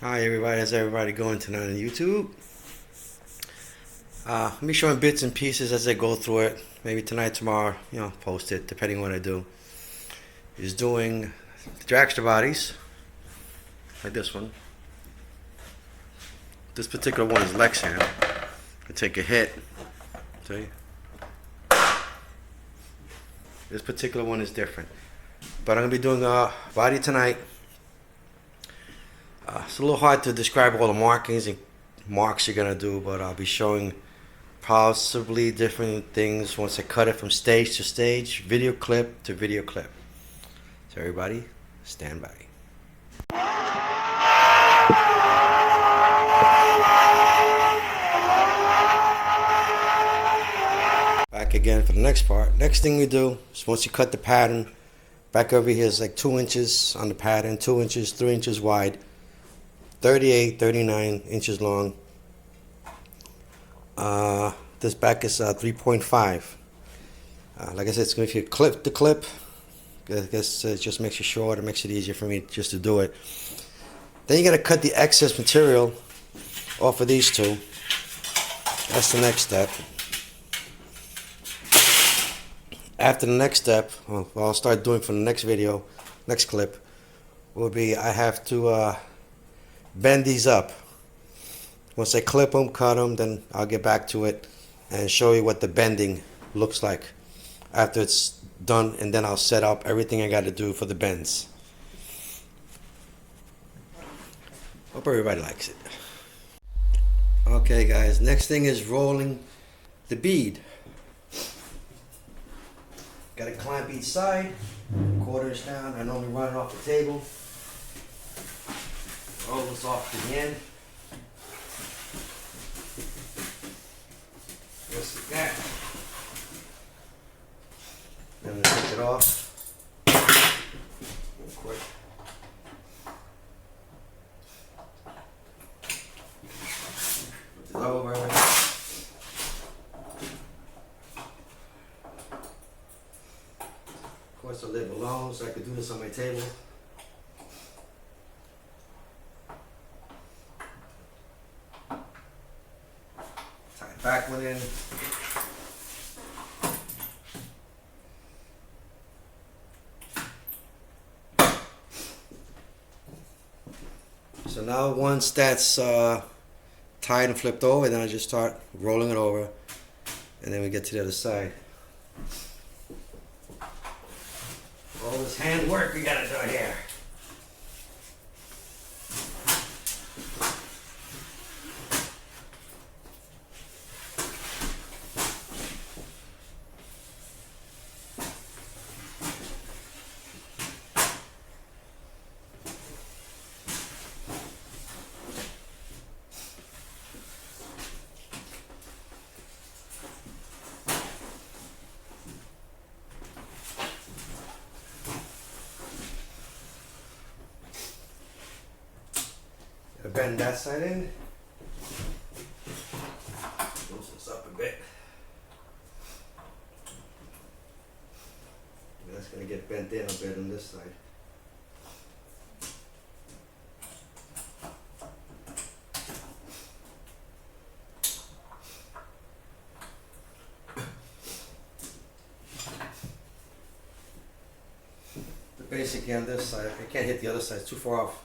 Hi everybody, how's everybody going tonight on YouTube? I'll be showing bits and pieces as I go through it. Maybe tonight, tomorrow, post it, depending on what I do. Is doing the dragster bodies, like this one. This particular one is Lexham. I take a hit, see? This particular one is different. But I'm going to be doing a body tonight. It's a little hard to describe all the markings and marks you're going to do, but I'll be showing possibly different things once I cut it from stage to stage, video clip to video clip. So everybody, stand by. Back again for the next part. Next thing we do is once you cut the pattern, back over here is like 2 inches on the pattern, 2 inches, 3 inches wide, 38, 39 inches long. This back is 3.5. Like I said, it's going to be clip to clip. I guess it just makes it short. It makes it easier for me just to do it. Then you got to cut the excess material off of these two. That's the next step. After the next step, well, I'll start doing for the next video, next clip, will be I have to bend these up. Once I clip them, cut them, then I'll get back to it and show you what the bending looks like after it's done, and then I'll set up everything I got to do for the bends. Hope everybody likes it. Okay guys, next thing is rolling the bead. Got to clamp each side, 1/4 inch down. I normally run it off the table. Roll this off to the end. Just like that. Then I'm going to take it off real quick. Put it over. Of course, I live alone, so I could do this on my table. Tie the back one in. So now once that's tied and flipped over, then I just start rolling it over, and then we get to the other side. All this handwork we gotta do here. Bend that side in. Loosen this up a bit. That's going to get bent in a bit on this side. But basically on this side, I can't hit the other side, it's too far off.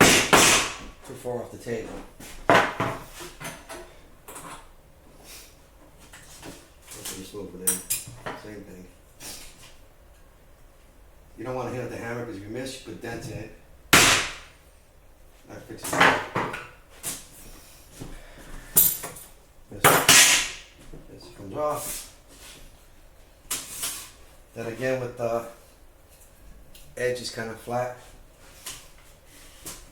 Too far off the table. Just move it in. Same thing. You don't want to hit it with the hammer because if you miss, you put dents in it. That fixes it. This comes off. Then again, with the edge is kind of flat.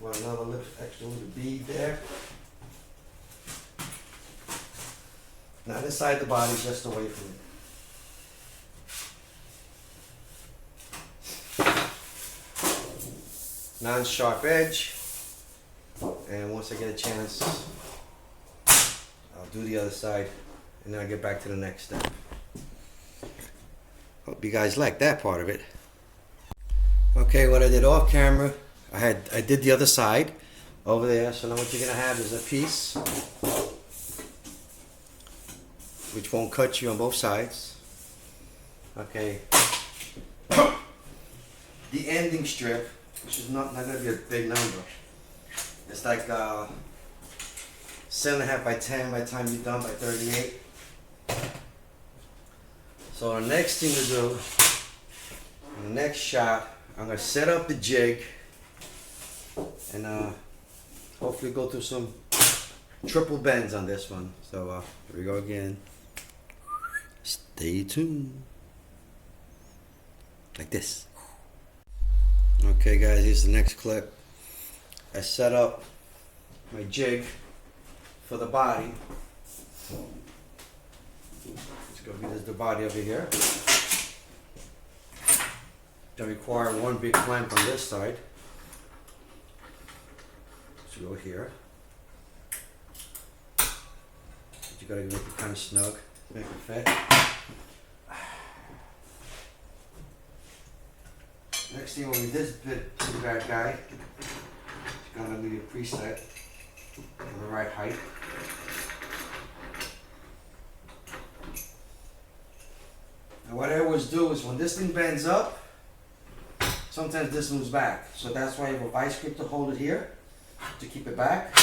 Want another extra little bead there. Now this side of the body is just away from it. Non-sharp edge. And once I get a chance, I'll do the other side, and then I'll get back to the next step. Hope you guys like that part of it. Okay, what I did off camera, I did the other side. over there. So now what you're gonna have is a piece which won't cut you on both sides. Okay. The ending strip, which is not gonna be a big number. It's like 7.5 by 10 by the time you're done by 38. So the next thing to do, in the next shot, I'm gonna set up the jig and hopefully go through some triple bends on this one. So here we go again. Stay tuned. Like this. Okay guys, here's the next clip. I set up my jig for the body. It's gonna be the body over here. Gonna require one big clamp on this side. So go here. But you gotta make it kind of snug, make it fit. Next thing will be this bit to the bad guy. It's gonna be a preset for the right height. And what I always do is when this thing bends up, sometimes this moves back. So that's why I have a vice grip to hold it here, to keep it back.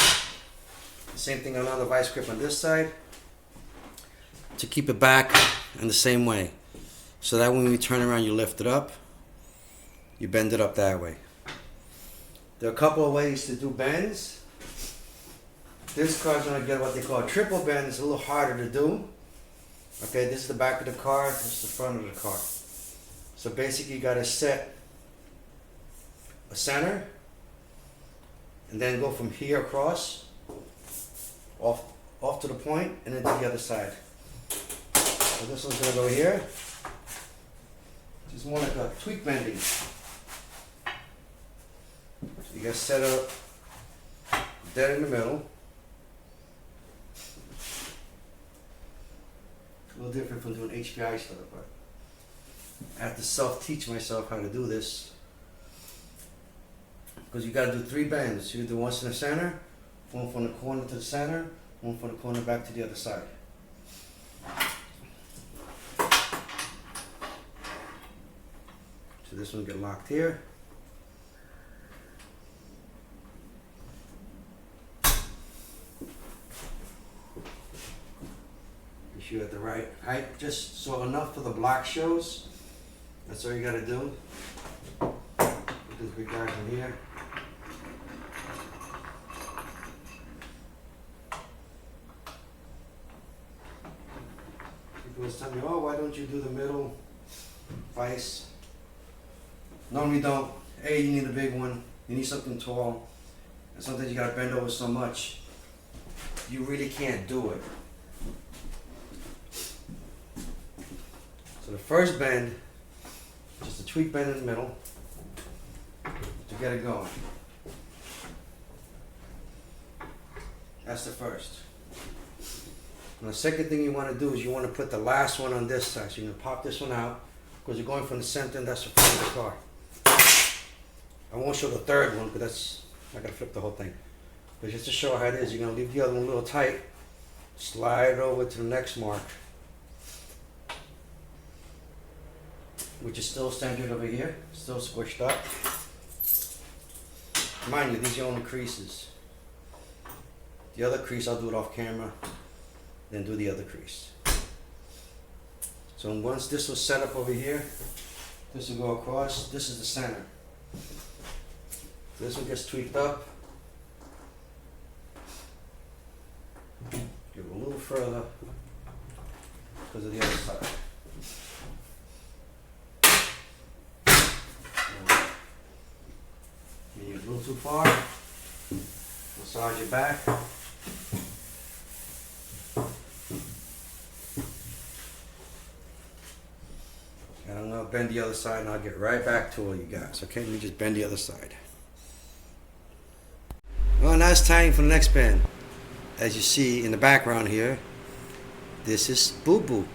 Same thing, another vice grip on this side, to keep it back in the same way. So that when you turn around, you lift it up, you bend it up that way. There are a couple of ways to do bends. This car's gonna get what they call a triple bend. It's a little harder to do. Okay, this is the back of the car, this is the front of the car. So basically you gotta set a center and then go from here across, off to the point and then to the other side. So this one's gonna go here. It's more like a tweak bending. So you gotta set up dead in the middle. A little different from doing HPI stuff, but I have to self-teach myself how to do this. Because you gotta do 3 bends. You do once in the center, one from the corner to the center, one from the corner back to the other side. So this one will get locked here. Be sure at the right height, just so enough for the block shows. That's all you gotta do. Put this big guy in here. People was telling me, oh, why don't you do the middle vise? Normally don't. A, you need a big one. You need something tall. And sometimes you gotta bend over so much, you really can't do it. So the first bend, just a tweak bend in the middle to get it going. That's the first. And the second thing you want to do is you want to put the last one on this side. So you're going to pop this one out because you're going from the center and that's the front of the car. I won't show the third one because that's not going to flip the whole thing. But just to show how it is, you're going to leave the other one a little tight, slide over to the next mark, which is still centered over here, still squished up. Mind you, these are only creases. The other crease, I'll do it off camera, then do the other crease. So once this was set up over here, this will go across, this is the center. This one gets tweaked up. Give it a little further because of the other side. You're a little too far. Massage it back. And I'm going to bend the other side and I'll get right back to all you guys. Okay, let me just bend the other side. Well, now it's time for the next bend. As you see in the background here, this is Boo Boo,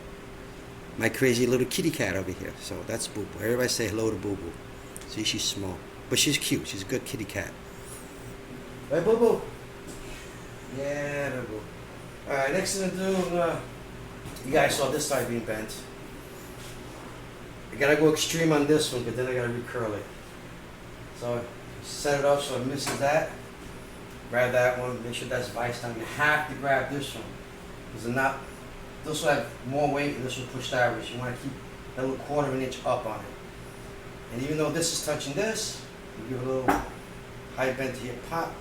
my crazy little kitty cat over here. So that's Boo Boo. Everybody say hello to Boo Boo. See, she's small, but she's cute. She's a good kitty cat. Right, boo boo? Yeah, boo boo. Alright, next thing to do, you guys saw this side being bent. I gotta go extreme on this one, but then I gotta recurl it. So set it up so it misses that. Grab that one, make sure that's vice down. You have to grab this one. Because not, this will have more weight and this will push that way. So you want to keep that little 1/4 of an inch up on it. And even though this is touching this, you give it a little high bend to your pop.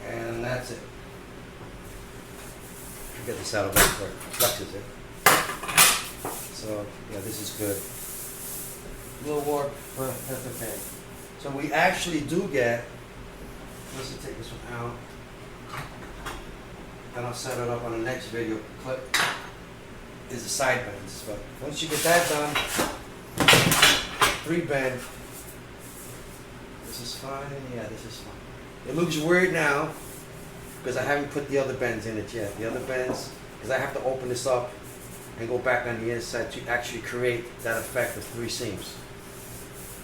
And that's it. Get this out of the way before it flexes it. So yeah, this is good. A little warp, but that's okay. So we actually do get, let's just take this one out. Then I'll set it up on the next video clip, is the side bends. But once you get that done, 3 bend. This is fine, yeah, this is fine. It looks weird now, because I haven't put the other bends in it yet. The other bends, because I have to open this up and go back on the inside to actually create that effect of 3 seams.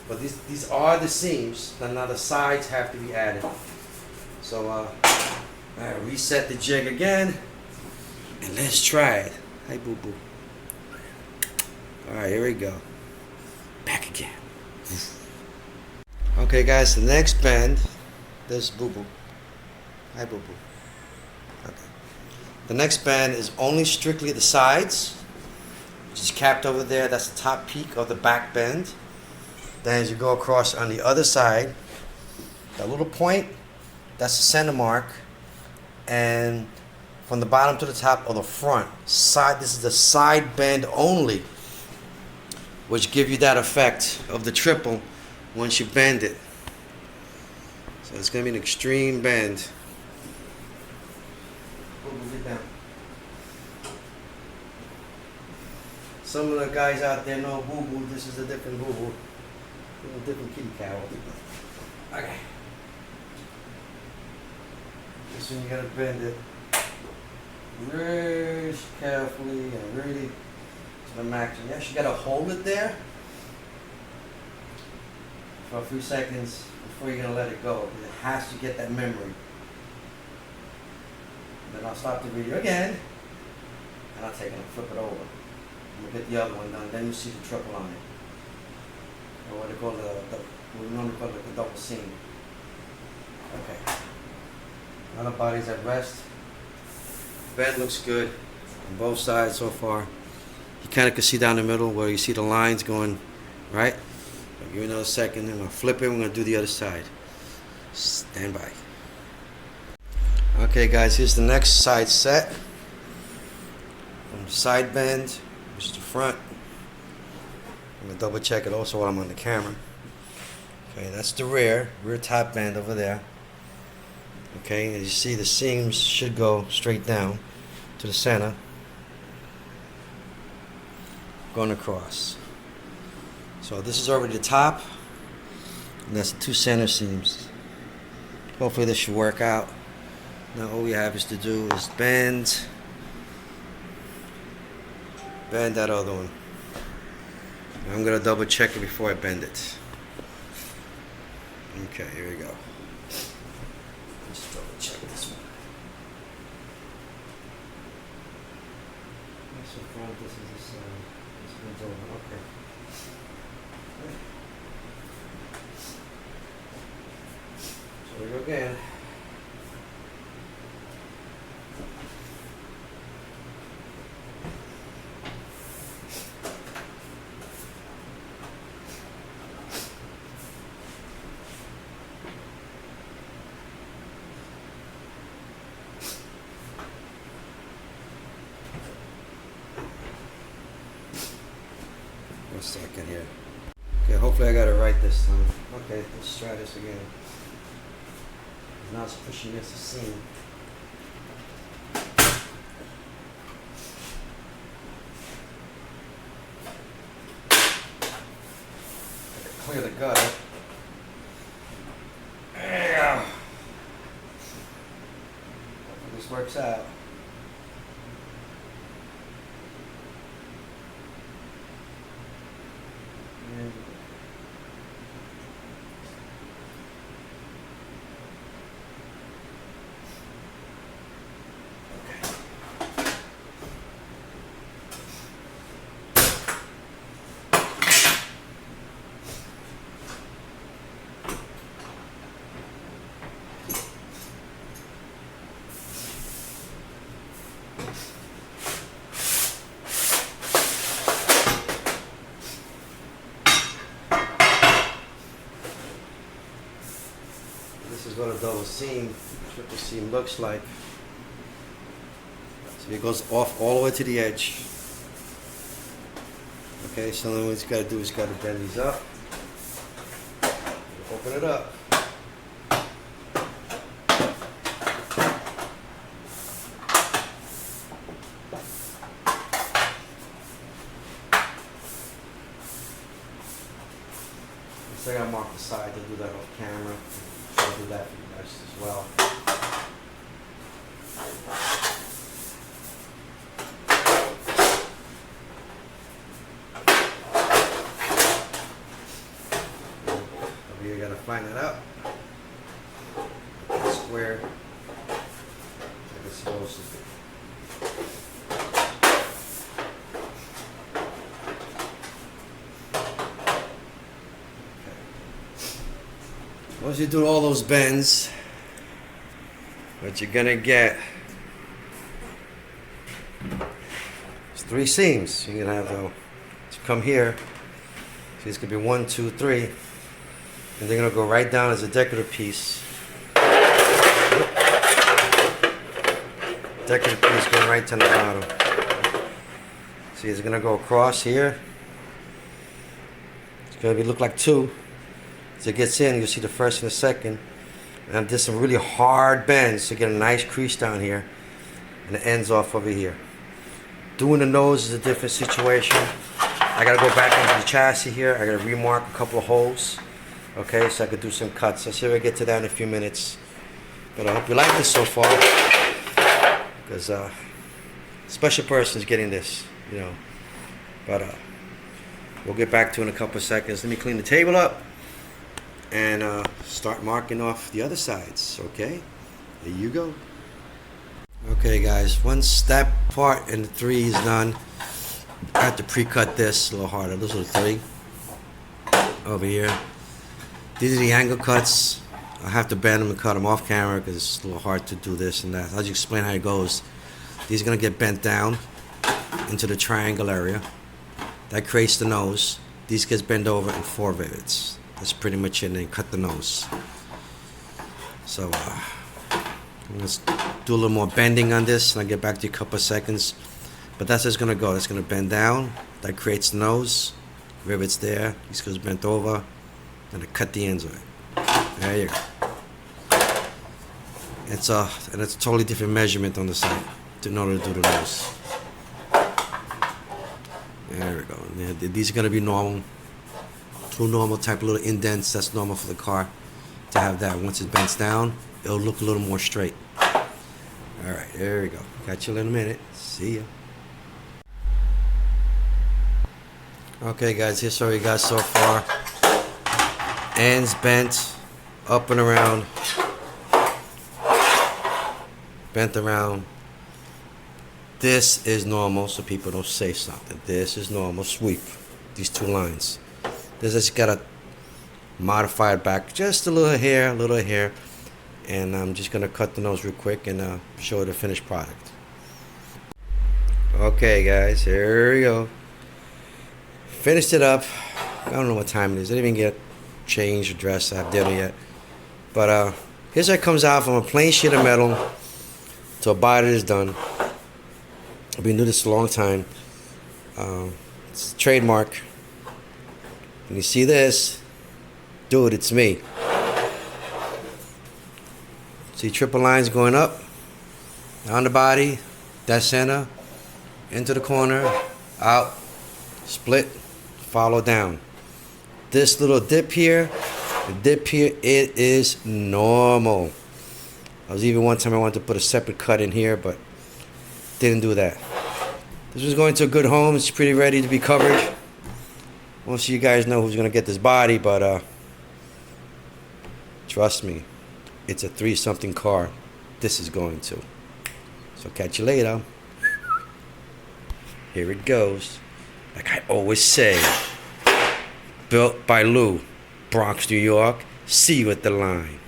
But these are the seams, then now the sides have to be added. So I reset the jig again, and let's try it. Hi boo boo. Alright, here we go. Back again. Okay guys, the next bend, this boo boo. Hi boo boo. Okay. The next bend is only strictly the sides, which is capped over there. That's the top peak of the back bend. Then as you go across on the other side, that little point, that's the center mark. And from the bottom to the top of the front side, this is the side bend only, which give you that effect of the triple once you bend it. So it's going to be an extreme bend. Some of the guys out there know boo-boo. This is a different boo-boo. A different kitty cow. Okay. This one you gotta bend it very carefully and really to the max. You actually gotta hold it there for a few seconds before you're gonna let it go. Because it has to get that memory. Then I'll stop the video again and I'll take it and flip it over. And we'll get the other one done. Then you see the triple on it. Or what they call we normally call it the double seam. Okay. Now the body's at rest. Bend looks good on both sides so far. You kind of can see down the middle where you see the lines going, right? I'll give you another second, and we'll flip it, we're going to do the other side. Stand by. Okay guys, here's the next side set. From the side bend, which is the front. I'm going to double check it also while I'm on the camera. Okay, that's the rear top bend over there. Okay, as you see, the seams should go straight down to the center, going across. So this is already the top, and that's the 2 center seams. Hopefully this should work out. Now all we have is to do is bend that other one. I'm going to double check it before I bend it. Okay, here we go. Let's double check this one. This is the front, this is the side. This one's over. Okay. So we go again. One second here. Okay, hopefully I got it right this time. Okay, let's try this again. Now it's pushing against the seam. Clear the gutter. Yeah. Hopefully this works out. is what a double seam, triple seam looks like. So it goes off all the way to the edge. Okay, so then what he's got to do is got to bend these up. Open it up. So I gotta mark the side to do that off camera. I'll do that for you guys as well. Over here, you gotta find that out. Square, like it's supposed to be. Once you do all those bends, what you're gonna get is 3 seams. You're gonna have to come here. See, it's gonna be 1, 2, 3, and they're gonna go right down as a decorative piece. Decorative piece going right to the bottom. See, it's gonna go across here. It's gonna look like 2. As it gets in, you'll see the first and the second. And I did some really hard bends to get a nice crease down here. And it ends off over here. Doing the nose is a different situation. I gotta go back into the chassis here. I gotta remark a couple of holes. Okay, so I could do some cuts. I'll see if I get to that in a few minutes. But I hope you like this so far. Because special person is getting this, you know. But we'll get back to it in a couple of seconds. Let me clean the table up and start marking off the other sides. Okay, there you go. Okay guys, once that part in the 3 is done, I have to pre-cut this a little harder. Those are the 3 over here. These are the angle cuts. I have to bend them and cut them off camera because it's a little hard to do this and that. I'll just explain how it goes. These are gonna get bent down into the triangle area. That creates the nose. These gets bent over in 4 rivets. That's pretty much it, and then cut the nose. So let's do a little more bending on this, and I'll get back to you in a couple of seconds. But that's just gonna go. That's gonna bend down. That creates the nose. Rivets there. These goes bent over, and I cut the ends of it. There you go. It's a totally different measurement on the side in order to do the nose. There we go. These are gonna be normal. 2 normal type of little indents. That's normal for the car to have that. Once it bends down, it'll look a little more straight. Alright, there we go. Catch you in a minute. See ya. Okay guys, here's what we got so far. Ends bent, up and around, bent around. This is normal, so people don't say something. This is normal sweep. These 2 lines. This just gotta modify it back just a little hair, and I'm just gonna cut the nose real quick and show the finished product. Okay guys, here we go. Finished it up. I don't know what time it is. I didn't even get changed or dressed. I have dinner yet. But here's how it comes out from a plain sheet of metal to a body that is done. I've been doing this a long time. It's a trademark. When you see this, dude, it's me. See triple lines going up, down the body, dead center, into the corner, out, split, follow down. This little dip here, it is normal. I was even one time I wanted to put a separate cut in here, but didn't do that. This was going to a good home. It's pretty ready to be covered. Most of you guys know who's gonna get this body, but trust me, it's a 3-something car. This is going to. So catch you later. Here it goes. Like I always say, built by Lou, Bronx, New York. See you at the line.